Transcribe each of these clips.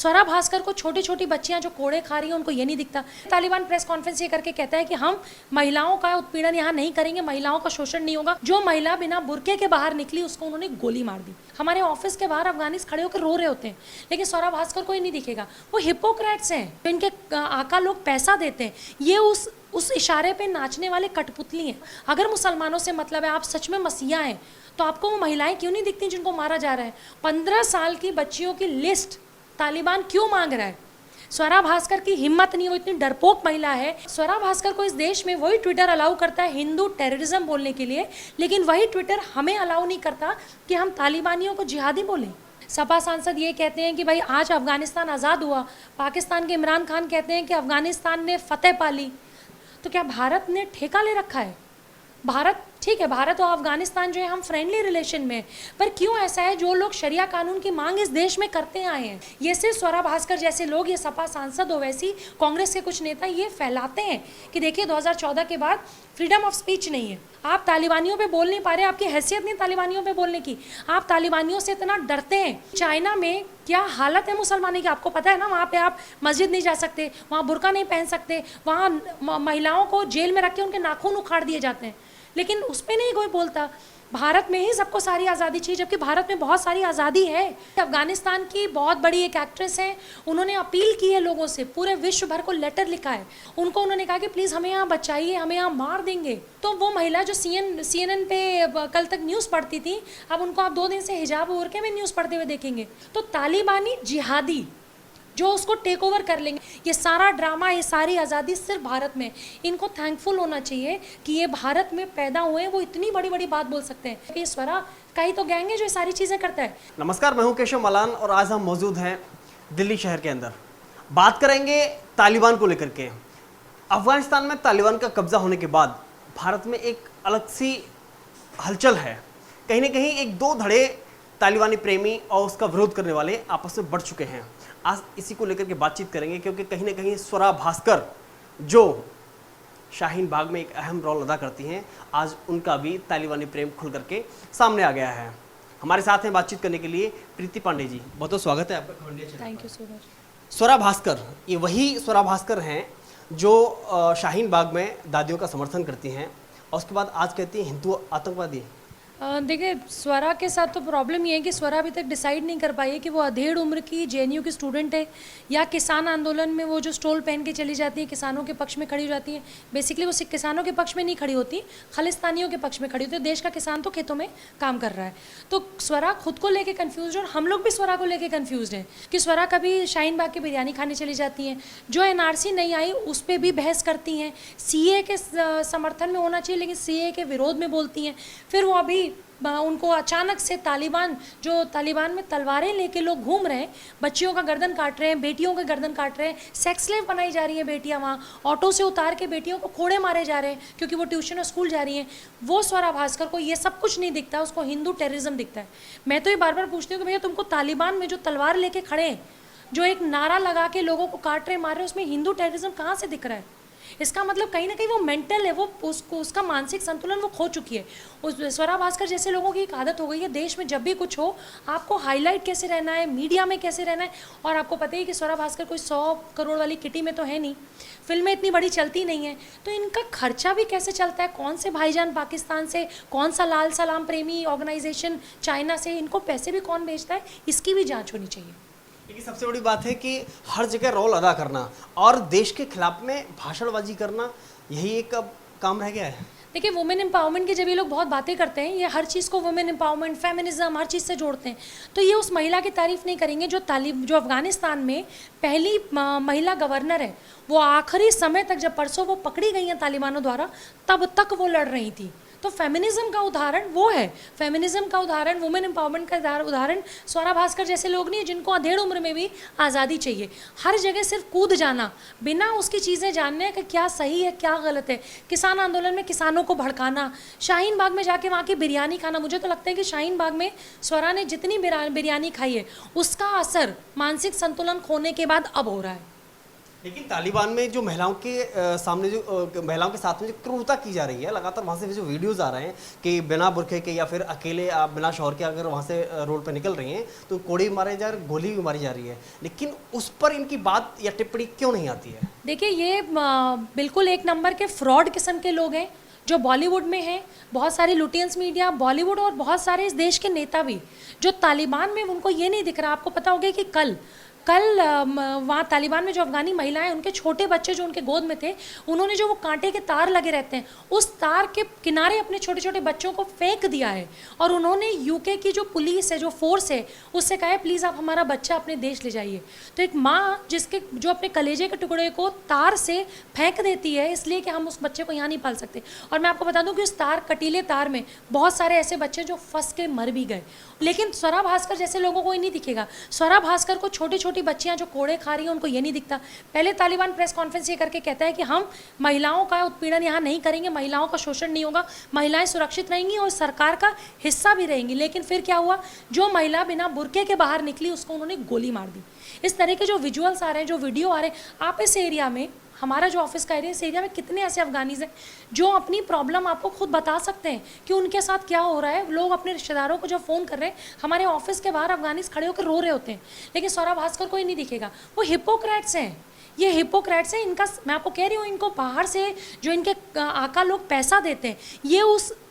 स्वरा भास्कर को छोटी छोटी बच्चियां जो कोड़े खा रही हैं उनको ये नहीं दिखता। तालिबान प्रेस कॉन्फ्रेंस ये करके कहता है कि हम महिलाओं का उत्पीड़न यहाँ नहीं करेंगे, महिलाओं का शोषण नहीं होगा। जो महिला बिना बुरके के बाहर निकली उसको उन्होंने गोली मार दी। हमारे ऑफिस के बाहर अफगानिस्तान खड़े होकर रो रहे होते हैं, लेकिन स्वरा भास्कर को ही नहीं दिखेगा। वो हिपोक्रेट्स हैं, इनके आका लोग पैसा देते हैं, ये उस इशारे पे नाचने वाले कठपुतली हैं। अगर मुसलमानों से मतलब है, आप सच में मसीहा हैं, तो आपको वो महिलाएं क्यों नहीं दिखती जिनको मारा जा रहा है? 15 साल की बच्चियों की लिस्ट तालिबान क्यों मांग रहा है? स्वरा भास्कर की हिम्मत नहीं, वो इतनी डरपोक महिला है। स्वरा भास्कर को इस देश में वही ट्विटर अलाउ करता है हिंदू टेररिज्म बोलने के लिए, लेकिन वही ट्विटर हमें अलाउ नहीं करता कि हम तालिबानियों को जिहादी बोलें। सपा सांसद ये कहते हैं कि भाई आज अफगानिस्तान आज़ाद हुआ, पाकिस्तान के इमरान खान कहते हैं कि अफगानिस्तान ने फतेह पा ली। तो क्या भारत ने ठेका ले रखा है? भारत ठीक है, भारत और अफगानिस्तान जो है हम फ्रेंडली रिलेशन में, पर क्यों ऐसा है? जो लोग शरिया कानून की मांग इस देश में करते आए हैं, ये सिर्फ स्वरा भास्कर जैसे लोग, ये सपा सांसद हो, वैसी कांग्रेस के कुछ नेता ये फैलाते हैं कि देखिए 2014 के बाद फ्रीडम ऑफ स्पीच नहीं है, आप तालिबानियों पे बोल नहीं पा रहे, आपकी हैसियत नहीं तालिबानियों पे बोलने की, आप तालिबानियों से इतना डरते हैं। चाइना में क्या हालत है मुसलमानी की, आपको पता है ना? वहाँ पे आप मस्जिद नहीं जा सकते, वहाँ बुर्का नहीं पहन सकते, वहाँ महिलाओं को जेल में रख के उनके नाखून उखाड़ दिए जाते हैं, लेकिन उस पर नहीं कोई बोलता। भारत में ही सबको सारी आज़ादी चाहिए, जबकि भारत में बहुत सारी आज़ादी है। अफगानिस्तान की बहुत बड़ी एक एक्ट्रेस है, उन्होंने अपील की है लोगों से, पूरे विश्व भर को लेटर लिखा है, उनको उन्होंने कहा कि प्लीज़ हमें यहाँ बचाइए, हमें यहाँ मार देंगे। तो वो महिला जो CNN पे कल तक न्यूज़ पढ़ती थी, अब उनको आप 2 दिन से हिजाब ओढ़ के में न्यूज़ पढ़ते हुए देखेंगे। तो तालिबानी जिहादी जो उसको टेक ओवर कर लेंगे, ये सारा ड्रामा, ये सारी आज़ादी सिर्फ भारत में। इनको थैंकफुल होना चाहिए कि ये भारत में पैदा हुए हैं, वो इतनी बड़ी बड़ी बात बोल सकते हैं कि स्वरा का ही तो गैंग है जो ये सारी चीज़ें करता है। नमस्कार, मैं हूं केशव मलान और आज हम मौजूद हैं दिल्ली शहर के अंदर। बात करेंगे तालिबान को लेकर के। अफगानिस्तान में तालिबान का कब्जा होने के बाद भारत में एक अलग सी हलचल है। कहीं ना कहीं एक दो धड़े तालिबानी प्रेमी और उसका विरोध करने वाले आपस में बढ़ चुके हैं। आज इसी को लेकर के बातचीत करेंगे, क्योंकि कहीं ना कहीं स्वरा भास्कर जो शाहीन बाग में एक अहम रोल अदा करती हैं, आज उनका भी तालिबानी प्रेम खुल करके सामने आ गया है। हमारे साथ हैं बातचीत करने के लिए प्रीति पांडे जी, बहुत बहुत स्वागत है आपका। Thank you so much. Swara Bhaskar, ये वही स्वरा भास्कर हैं जो शाहीन बाग में दादियों का समर्थन करती हैं और उसके बाद आज कहती हैं हिंदू आतंकवादी। देखिए, स्वरा के साथ तो प्रॉब्लम ये है कि स्वरा अभी तक डिसाइड नहीं कर पाई है कि वो अधेड़ उम्र की JNU की स्टूडेंट है या किसान आंदोलन में वो जो स्टोल पहन के चली जाती है, किसानों के पक्ष में खड़ी हो जाती है। बेसिकली वो सिर्फ किसानों के पक्ष में नहीं खड़ी होती, खालिस्तानियों के पक्ष में खड़ी होती है। देश का किसान तो खेतों में काम कर रहा है। तो स्वरा खुद को लेके कन्फ्यूज है और हम लोग भी स्वरा को लेके कन्फ्यूज हैं कि स्वरा कभी शाहीन बाग की बिरयानी खाने चली जाती हैं, जो NRC नहीं आई उस पर भी बहस करती हैं, CA के समर्थन में होना चाहिए लेकिन CA के विरोध में बोलती हैं। फिर वो अभी उनको अचानक से तालिबान में तलवारें लेके लोग घूम रहे हैं, बच्चियों का गर्दन काट रहे हैं, बेटियों का गर्दन काट रहे हैं, सेक्स स्लेव बनाई जा रही है बेटियां, वहाँ ऑटो से उतार के बेटियों को कोड़े मारे जा रहे हैं क्योंकि वो ट्यूशन और स्कूल जा रही हैं। वो स्वरा भास्कर को ये सब कुछ नहीं दिखता, उसको हिंदू टेररिज्म दिखता है। मैं तो ये बार बार पूछती हूँ कि भैया तुमको तालिबान में जो तलवार लेके खड़े हैं, जो एक नारा लगा के लोगों को काट रहे मार रहे, उसमें हिंदू टेररिज्म कहाँ से दिख रहा है? इसका मतलब कहीं ना कहीं वो मेंटल है, वो उसका मानसिक संतुलन वो खो चुकी है। उस स्वरा भास्कर जैसे लोगों की एक आदत हो गई है, देश में जब भी कुछ हो आपको हाईलाइट कैसे रहना है, मीडिया में कैसे रहना है। और आपको पता ही कि स्वरा भास्कर कोई 100 करोड़ वाली किटी में तो है नहीं, फिल्में इतनी बड़ी चलती नहीं है, तो इनका खर्चा भी कैसे चलता है? कौन से भाईजान पाकिस्तान से, कौन सा लाल सलाम प्रेमी ऑर्गेनाइजेशन चाइना से, इनको पैसे भी कौन भेजता है, इसकी भी जाँच होनी चाहिए। लेकिन सबसे बड़ी बात है कि हर जगह रोल अदा करना और देश के खिलाफ में भाषणबाजी करना, यही एक अब काम रह गया है। देखिए, वुमेन एम्पावरमेंट की जब ये लोग बहुत बातें करते हैं, ये हर चीज़ को वुमेन एम्पावरमेंट, फेमिनिज्म हर चीज़ से जोड़ते हैं, तो ये उस महिला की तारीफ नहीं करेंगे जो अफगानिस्तान में पहली महिला गवर्नर है। वो आखिरी समय तक, जब परसों वो पकड़ी गई हैं तालिबानों द्वारा, तब तक वो लड़ रही थी। तो फेमिनिज्म का उदाहरण वो है, फेमिनिज्म का उदाहरण, वुमेन एम्पावरमेंट का उदाहरण स्वरा भास्कर जैसे लोग नहीं है जिनको अधेड़ उम्र में भी आज़ादी चाहिए। हर जगह सिर्फ कूद जाना, बिना उसकी चीज़ें जानने कि क्या सही है क्या गलत है। किसान आंदोलन में किसानों को भड़काना, शाहीन बाग में जाके वहाँ की बिरयानी खाना। मुझे तो लगता है कि शाहीन बाग में स्वरा ने जितनी बिरयानी खाई है उसका असर मानसिक संतुलन खोने के बाद अब हो रहा है। लेकिन तालिबान में जो महिलाओं के सामने जो महिलाओं के साथ में जो क्रूरता की जा रही है, लगातार वहाँ से जो वीडियोस आ रहे हैं कि बिना बुरखे के या फिर अकेले आप बिना शौहर के अगर वहाँ से रोड पे निकल रही हैं तो कोड़े मारे जा रहे, गोली भी मारी जा रही है, लेकिन उस पर इनकी बात या टिप्पणी क्यों नहीं आती है? देखिए ये बिल्कुल एक नंबर के फ्रॉड किस्म के लोग हैं जो बॉलीवुड में हैं। बहुत सारी लुटियंस मीडिया, बॉलीवुड और बहुत सारे इस देश के नेता भी जो तालिबान में, उनको ये नहीं दिख रहा। आपको पता होगा कि कल वहाँ तालिबान में जो अफगानी महिलाएं, उनके छोटे बच्चे जो उनके गोद में थे, उन्होंने जो वो कांटे के तार लगे रहते हैं उस तार के किनारे अपने छोटे छोटे बच्चों को फेंक दिया है। और उन्होंने यूके की जो पुलिस है, जो फोर्स है, उससे कहा है प्लीज़ आप हमारा बच्चा अपने देश ले जाइए। तो एक माँ जो अपने कलेजे के टुकड़े को तार से फेंक देती है इसलिए कि हम उस बच्चे को यहाँ नहीं पाल सकते। और मैं आपको बता दूँ कि उस कटीले तार में बहुत सारे ऐसे बच्चे जो फंस के मर भी गए, लेकिन स्वरा भास्कर जैसे लोगों को ही नहीं दिखेगा। स्वरा भास्कर को छोटी छोटी बच्चियां जो कोड़े खा रही हैं उनको ये नहीं दिखता। पहले तालिबान प्रेस कॉन्फ्रेंस ये करके कहता है कि हम महिलाओं का उत्पीड़न यहाँ नहीं करेंगे, महिलाओं का शोषण नहीं होगा, महिलाएं सुरक्षित रहेंगी और सरकार का हिस्सा भी रहेंगी। लेकिन फिर क्या हुआ, जो महिला बिना बुरके के बाहर निकली उसको उन्होंने गोली मार दी। इस तरह के जो विजुअल्स आ रहे हैं, जो वीडियो आ रहे हैं, आप इस एरिया में, हमारा जो ऑफिस का एरिया, इस एरिया में कितने ऐसे अफगानीज हैं जो अपनी प्रॉब्लम आपको खुद बता सकते हैं कि उनके साथ क्या हो रहा है। लोग अपने रिश्तेदारों को जब फ़ोन कर रहे हैं, हमारे ऑफिस के बाहर अफगानीज खड़े होकर रो रहे होते हैं, लेकिन स्वरा भास्कर को ही नहीं दिखेगा। वो हिपोक्रेट्स हैं, ये हिपोक्रेट्स हैं। इनका, मैं आपको कह रही हूँ, इनको बाहर से जो इनके आका लोग पैसा देते हैं, ये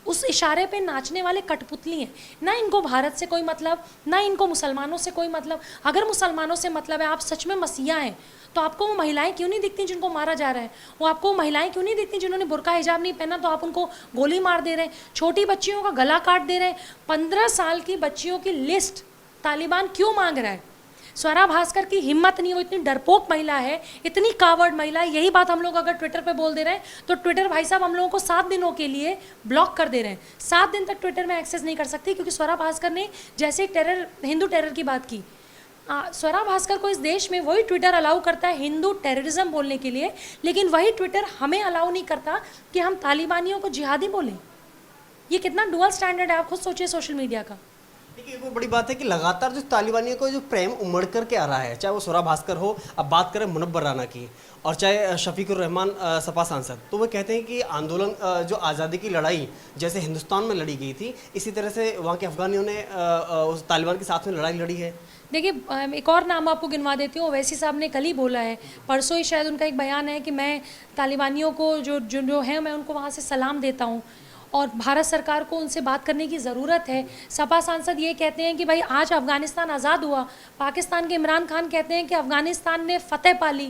उस इशारे पे नाचने वाले कठपुतली हैं। ना इनको भारत से कोई मतलब, ना इनको मुसलमानों से कोई मतलब। अगर मुसलमानों से मतलब है, आप सच में मसीहा हैं, तो आपको वो महिलाएं क्यों नहीं दिखती जिनको मारा जा रहा है? वो आपको वो महिलाएं क्यों नहीं दिखती जिन्होंने बुर्का हिजाब नहीं पहना, तो आप उनको गोली मार दे रहे हैं? छोटी बच्चियों का गला काट दे रहे हैं। 15 साल की बच्चियों की लिस्ट तालिबान क्यों मांग रहा है? स्वरा भास्कर की हिम्मत नहीं, वो इतनी डरपोक महिला है, इतनी कावर्ड महिला है। यही बात हम लोग अगर ट्विटर पे बोल दे रहे हैं तो ट्विटर भाई साहब हम लोगों को 7 दिनों के लिए ब्लॉक कर दे रहे हैं। 7 दिन तक ट्विटर में एक्सेस नहीं कर सकती, क्योंकि स्वरा भास्कर ने जैसे हिंदू टेरर की बात की। स्वरा भास्कर को इस देश में वही ट्विटर अलाउ करता है हिंदू टेररिज्म बोलने के लिए, लेकिन वही ट्विटर हमें अलाउ नहीं करता कि हम तालिबानियों को जिहादी बोलें। ये कितना डुअल स्टैंडर्ड है, आप खुद सोचिए सोशल मीडिया का। देखिए, वो बड़ी बात है कि लगातार जो तालिबानियों को जो प्रेम उमड़ करके आ रहा है, चाहे वो स्वरा भास्कर हो, अब बात करें मुनव्वर राना की, और चाहे शफीकुर रहमान सपा सांसद, तो वो कहते हैं कि आंदोलन जो आज़ादी की लड़ाई जैसे हिंदुस्तान में लड़ी गई थी, इसी तरह से वहाँ के अफगानियों ने उस तालिबान के साथ में लड़ाई लड़ी है। देखिए, एक और नाम आपको गिनवा देती हूँ। ओवैसी साहब ने कल ही बोला है, परसों ही शायद उनका एक बयान है कि मैं तालिबानियों को जो है, मैं उनको वहाँ से सलाम देता हूँ और भारत सरकार को उनसे बात करने की ज़रूरत है। सपा सांसद ये कहते हैं कि भाई आज अफ़गानिस्तान आज़ाद हुआ। पाकिस्तान के इमरान खान कहते हैं कि अफ़गानिस्तान ने फतेह पाली,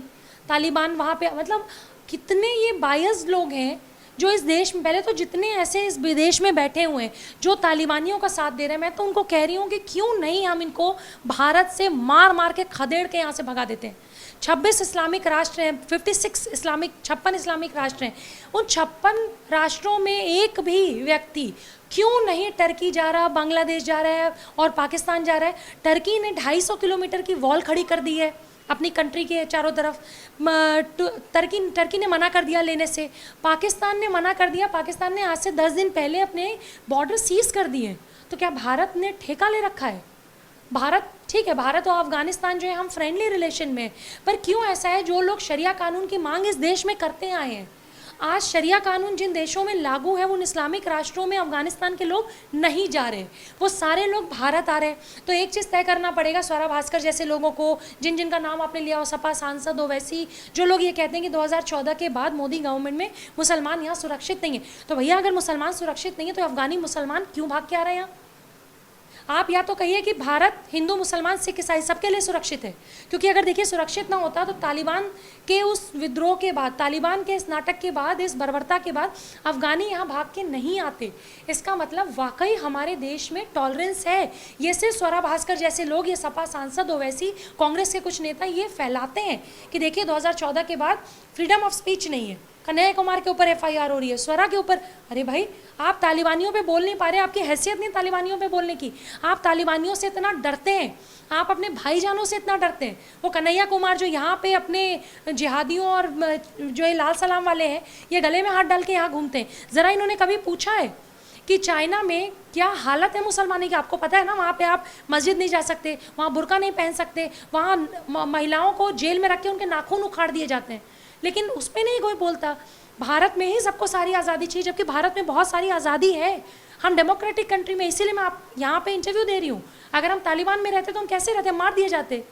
तालिबान वहाँ पे, मतलब कितने ये बायस्ड लोग हैं जो इस देश में, पहले तो जितने ऐसे इस विदेश में बैठे हुए हैं जो तालिबानियों का साथ दे रहे हैं, मैं तो उनको कह रही हूँ कि क्यों नहीं हम इनको भारत से मार मार के खदेड़ के यहाँ से भगा देते हैं। 26 इस्लामिक राष्ट्र हैं, 56 इस्लामिक राष्ट्र हैं। उन 56 राष्ट्रों में एक भी व्यक्ति क्यों नहीं टर्की जा रहा, बांग्लादेश जा रहा है और पाकिस्तान जा रहा है? टर्की ने 250 किलोमीटर की वॉल खड़ी कर दी है अपनी कंट्री के चारों तरफ। टर्की ने मना कर दिया लेने से, पाकिस्तान ने मना कर दिया। पाकिस्तान ने आज से 10 दिन पहले अपने बॉर्डर सीज कर दिए। तो क्या भारत ने ठेका ले रखा है? भारत, ठीक है, भारत और अफगानिस्तान जो है हम फ्रेंडली रिलेशन में, पर क्यों ऐसा है? जो लोग शरिया कानून की मांग इस देश में करते आए हैं, आज शरिया कानून जिन देशों में लागू है, उन इस्लामिक राष्ट्रों में अफगानिस्तान के लोग नहीं जा रहे, वो सारे लोग भारत आ रहे हैं। तो एक चीज़ तय करना पड़ेगा स्वरा भास्कर जैसे लोगों को, जिनका नाम आपने लिया हो, सपा सांसद हो, वैसी जो लोग ये कहते हैं कि 2014 के बाद मोदी गवर्नमेंट में मुसलमान यहाँ सुरक्षित नहीं है। तो भैया अगर मुसलमान सुरक्षित नहीं है तो अफगानी मुसलमान क्यों भाग के आ रहे हैं यहाँ? आप या तो कहिए कि भारत हिंदू मुसलमान सिख ईसाई सबके लिए सुरक्षित है, क्योंकि अगर देखिए सुरक्षित ना होता तो तालिबान के उस विद्रोह के बाद, तालिबान के इस नाटक के बाद, इस बर्बरता के बाद अफगानी यहाँ भाग के नहीं आते। इसका मतलब वाकई हमारे देश में टॉलरेंस है। ये सिर्फ स्वरा भास्कर जैसे लोग, ये सपा सांसद ओवैसी, कांग्रेस के कुछ नेता ये फैलाते हैं कि देखिए 2014 के बाद फ्रीडम ऑफ स्पीच नहीं है। कन्हैया कुमार के ऊपर FIR हो रही है, स्वरा के ऊपर। अरे भाई, आप तालिबानियों पे बोल नहीं पा रहे, आपकी हैसियत नहीं तालिबानियों पे बोलने की। आप तालिबानियों से इतना डरते हैं, आप अपने भाईजानों से इतना डरते हैं। वो कन्हैया कुमार जो यहाँ पे अपने जिहादियों और जो ये लाल सलाम वाले हैं, ये गले में हाथ डाल के यहाँ घूमते हैं। ज़रा इन्होंने कभी पूछा है कि चाइना में क्या हालत है मुसलमानी की, आपको पता है ना, वहाँ पे आप मस्जिद नहीं जा सकते, वहाँ बुर्का नहीं पहन सकते, वहाँ महिलाओं को जेल में रख के उनके नाखून उखाड़ दिए जाते हैं, लेकिन उस पर नहीं कोई बोलता। भारत में ही सबको सारी आज़ादी चाहिए, जबकि भारत में बहुत सारी आज़ादी है, हम डेमोक्रेटिक कंट्री में, इसीलिए मैं आप यहाँ पे इंटरव्यू दे रही हूँ। अगर हम तालिबान में रहते तो हम कैसे रहते, मार दिए जाते।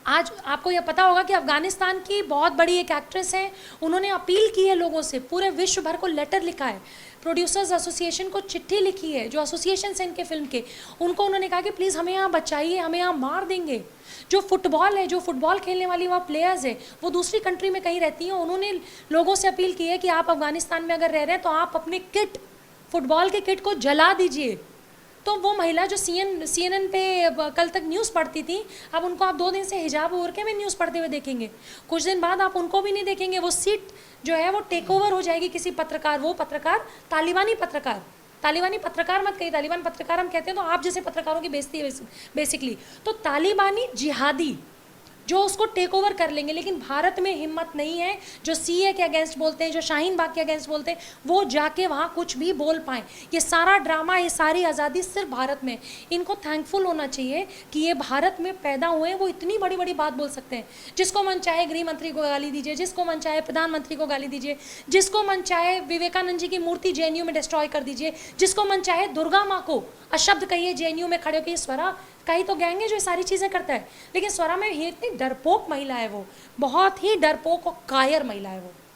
आज आपको यह पता होगा कि अफ़गानिस्तान की बहुत बड़ी एक एक्ट्रेस है, उन्होंने अपील की है लोगों से, पूरे विश्व भर को लेटर लिखा है, प्रोड्यूसर्स एसोसिएशन को चिट्ठी लिखी है, जो एसोसिएशन हैं इनके फिल्म के, उनको उन्होंने कहा कि प्लीज़ हमें यहाँ बचाइए, हमें यहाँ मार देंगे। जो फुटबॉल है, जो फुटबॉल खेलने वाली वहाँ प्लेयर्स है, वो दूसरी कंट्री में कहीं रहती हैं, उन्होंने लोगों से अपील की है कि आप अफ़गानिस्तान में अगर रह रहे हैं तो आप अपने किट, फुटबॉल के किट को जला दीजिए। तो वो महिला जो CNN पे कल तक न्यूज़ पढ़ती थी, अब उनको आप 2 दिन से हिजाब ओढ़ के में न्यूज़ पढ़ते हुए देखेंगे, कुछ दिन बाद आप उनको भी नहीं देखेंगे। वो सीट जो है वो टेक ओवर हो जाएगी किसी पत्रकार, वो पत्रकार तालिबानी पत्रकार मत कहिए, तालिबान पत्रकार हम कहते हैं तो आप जैसे पत्रकारों की बेइज्जती है बेसिकली। तो तालिबानी जिहादी जो उसको टेक ओवर कर लेंगे, लेकिन भारत में हिम्मत नहीं है, जो CA के अगेंस्ट बोलते हैं, जो शाहीन बाग के अगेंस्ट बोलते हैं, वो जाके वहाँ कुछ भी बोल पाएँ। ये सारा ड्रामा, ये सारी आज़ादी सिर्फ भारत में। इनको थैंकफुल होना चाहिए कि ये भारत में पैदा हुए हैं, वो इतनी बड़ी बड़ी बात बोल सकते हैं। जिसको मन चाहे गृह मंत्री को गाली दीजिए, जिसको मन चाहे प्रधानमंत्री को गाली दीजिए, जिसको मन चाहे विवेकानंद जी की मूर्ति JNU में डिस्ट्रॉय कर दीजिए, जिसको मन चाहे दुर्गा माँ को अशब्द कहिए JNU में खड़े होकर। स्वरा का ही तो गैंग है जो ये सारी चीज़ें करता है, लेकिन स्वरा में ये इतनी डरपोक महिला है, वो बहुत ही डरपोक और कायर महिला है वो।